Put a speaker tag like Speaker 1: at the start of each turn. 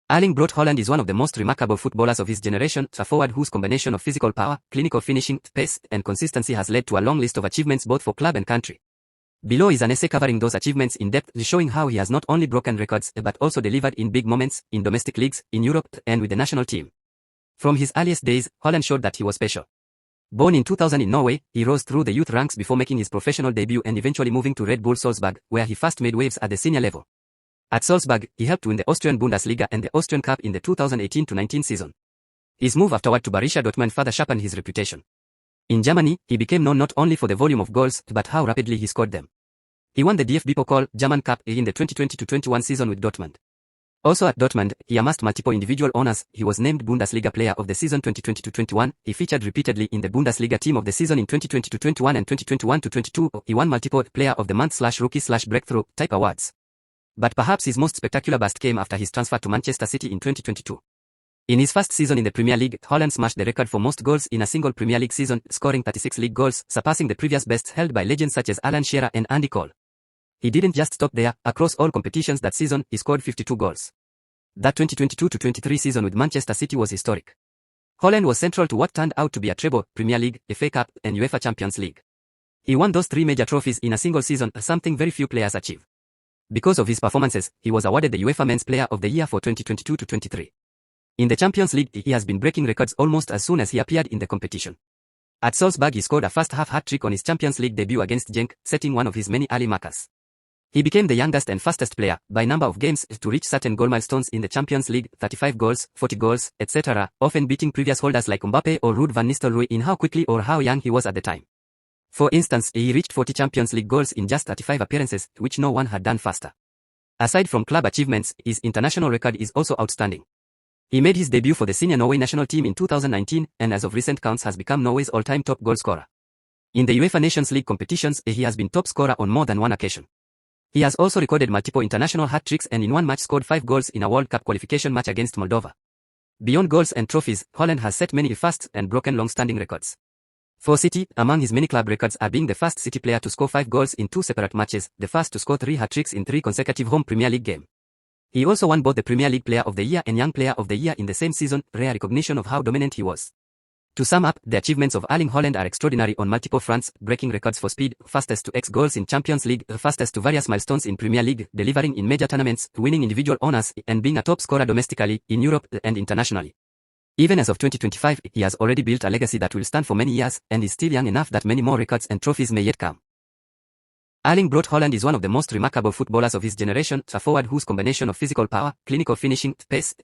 Speaker 1: Erling Braut Haaland is one of the most remarkable footballers of his generation, a forward whose combination of physical power, clinical finishing, pace, and consistency has led to a long list of achievements both for club and country. Below is an essay covering those achievements in depth, showing how he has not only broken records but also delivered in big moments, in domestic leagues, in Europe, and with the national team. From his earliest days, Haaland showed that he was special. Born in 2000 in Norway, he rose through the youth ranks before making his professional debut and eventually moving to Red Bull Salzburg, where he first made waves at the senior level. At Salzburg, he helped win the Austrian Bundesliga and the Austrian Cup in the 2018-19 season. His move afterward to Borussia Dortmund further sharpened his reputation. In Germany, he became known not only for the volume of goals but how rapidly he scored them. He won the DFB Pokal German Cup in the 2020-21 season with Dortmund. Also at Dortmund, he amassed multiple individual honors. He was named Bundesliga Player of the Season 2020-21. He featured repeatedly in the Bundesliga Team of the Season in 2020-21 and 2021-22. He won multiple Player of the Month/Rookie/Breakthrough type awards. But perhaps his most spectacular burst came after his transfer to Manchester City in 2022. In his first season in the Premier League, Haaland smashed the record for most goals in a single Premier League season, scoring 36 league goals, surpassing the previous best held by legends such as Alan Shearer and Andy Cole. He didn't just stop there. Across all competitions that season, he scored 52 goals. That 2022-23 season with Manchester City was historic. Haaland was central to what turned out to be a treble, Premier League, FA Cup, and UEFA Champions League. He won those three major trophies in a single season, something very few players achieve. Because of his performances, he was awarded the UEFA Men's Player of the Year for 2022-23. In the Champions League, he has been breaking records almost as soon as he appeared in the competition. At Salzburg, he scored a first-half hat-trick on his Champions League debut against Genk, setting one of his many early markers. He became the youngest and fastest player, by number of games, to reach certain goal milestones in the Champions League, 35 goals, 40 goals, etc., often beating previous holders like Mbappe or Ruud van Nistelrooy in how quickly or how young he was at the time. For instance, he reached 40 Champions League goals in just 35 appearances, which no one had done faster. Aside from club achievements, his international record is also outstanding. He made his debut for the senior Norway national team in 2019, and as of recent counts has become Norway's all-time top goal scorer. In the UEFA Nations League competitions, he has been top scorer on more than one occasion. He has also recorded multiple international hat-tricks and in one match scored 5 goals in a World Cup qualification match against Moldova. Beyond goals and trophies, Haaland has set many firsts and broken long-standing records. For City, among his many club records are being the first City player to score 5 goals in 2 separate matches, the first to score 3 hat-tricks in 3 consecutive home Premier League games. He also won both the Premier League Player of the Year and Young Player of the Year in the same season, rare recognition of how dominant he was. To sum up, the achievements of Erling Haaland are extraordinary on multiple fronts, breaking records for speed, fastest to X goals in Champions League, fastest to various milestones in Premier League, delivering in major tournaments, winning individual honors, and being a top scorer domestically, in Europe, and internationally. Even as of 2025, he has already built a legacy that will stand for many years, and is still young enough that many more records and trophies may yet come. Erling Braut Haaland is one of the most remarkable footballers of his generation, a forward whose combination of physical power, clinical finishing, pace,